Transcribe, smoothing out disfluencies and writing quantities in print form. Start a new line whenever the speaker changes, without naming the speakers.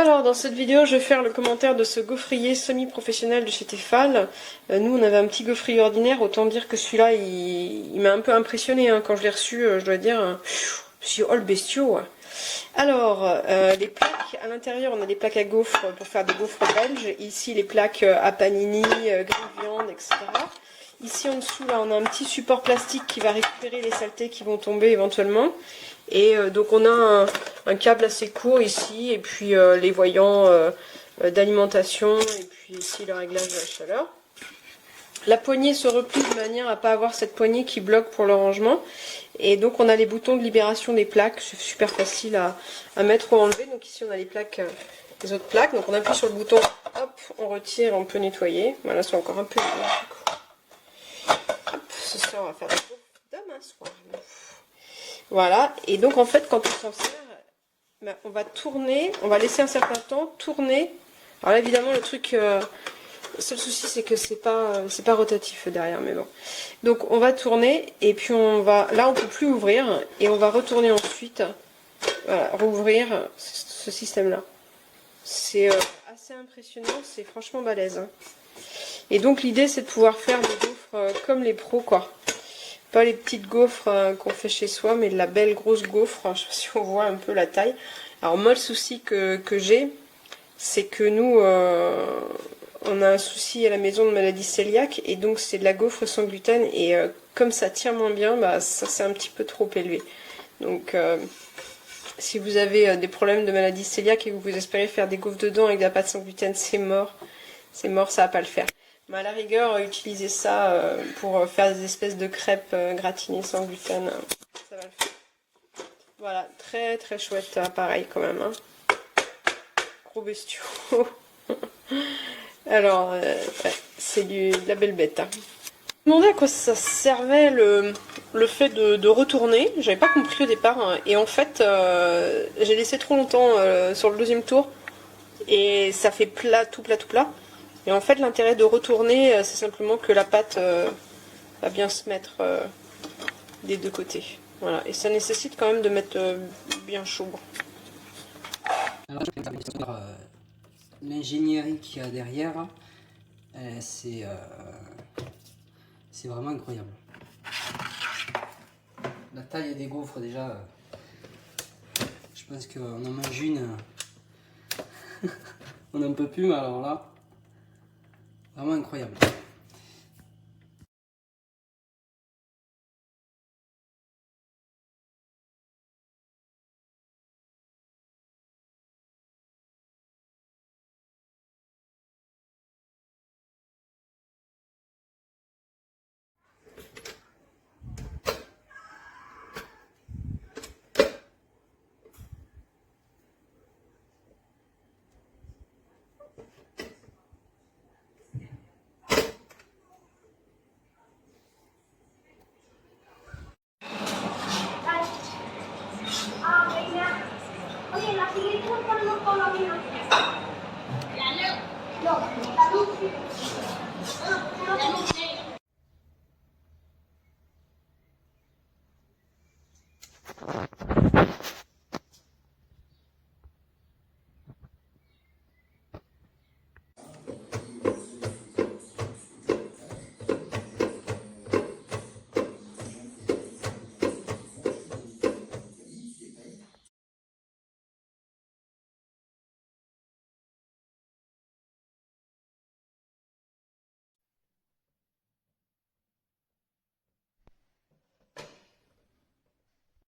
Alors dans cette vidéo je vais faire le commentaire de ce gaufrier semi-professionnel de chez Tefal. Nous on avait un petit gaufrier ordinaire, autant dire que celui-là il m'a un peu impressionné hein. Quand je l'ai reçu, je dois dire, je suis oh le bestiau. Alors les plaques, à l'intérieur on a des plaques à gaufres pour faire des gaufres belges, ici les plaques à panini, grille viande, etc. Ici en dessous là on a un petit support plastique qui va récupérer les saletés qui vont tomber éventuellement. Et donc on a un câble assez court ici, et puis les voyants d'alimentation, et puis ici le réglage de la chaleur. La poignée se replie de manière à ne pas avoir cette poignée qui bloque pour le rangement. Et donc on a les boutons de libération des plaques, c'est super facile à mettre ou enlever. Donc ici on a les plaques, les autres plaques, donc on appuie sur le bouton, hop, on retire, on peut nettoyer. Voilà, c'est encore un peu dur. Hop, ce soir on va faire des gaufres demain soir. Voilà, et donc en fait quand on s'en sert, ben, on va tourner, on va laisser un certain temps tourner. Alors là évidemment le truc, le seul souci c'est que c'est pas rotatif derrière, mais bon. Donc on va tourner et puis on va, là on peut plus ouvrir et on va retourner ensuite, voilà, rouvrir ce système là. C'est assez impressionnant, c'est franchement balèze. Hein. Et donc l'idée c'est de pouvoir faire des gaufres comme les pros quoi. Pas les petites gaufres qu'on fait chez soi, mais de la belle grosse gaufre. Je sais pas si on voit un peu la taille. Alors moi le souci que j'ai, c'est que nous, on a un souci à la maison de maladie cœliaque, et donc c'est de la gaufre sans gluten, et comme ça tient moins bien, bah ça c'est un petit peu trop élevé. Donc si vous avez des problèmes de maladie cœliaque et que vous espérez faire des gaufres dedans avec de la pâte sans gluten, c'est mort. C'est mort, ça va pas le faire. Mais à la rigueur, utiliser ça pour faire des espèces de crêpes gratinées sans gluten, ça va le faire. Voilà, très très chouette appareil quand même. Hein. Gros bestiaux. Alors, ouais, c'est de la belle bête. Hein. Je me demandais à quoi ça servait le fait de retourner. J'avais pas compris au départ. Hein. Et en fait, j'ai laissé trop longtemps sur le deuxième tour. Et ça fait plat, tout plat, tout plat. Et en fait, l'intérêt de retourner, c'est simplement que la pâte va bien se mettre des deux côtés. Voilà. Et ça nécessite quand même de mettre bien chaud.
Alors, l'ingénierie qu'il y a derrière, c'est vraiment incroyable. La taille des gaufres, déjà, je pense qu'on en mange une, on n'en peut plus, mais alors là, vraiment incroyable.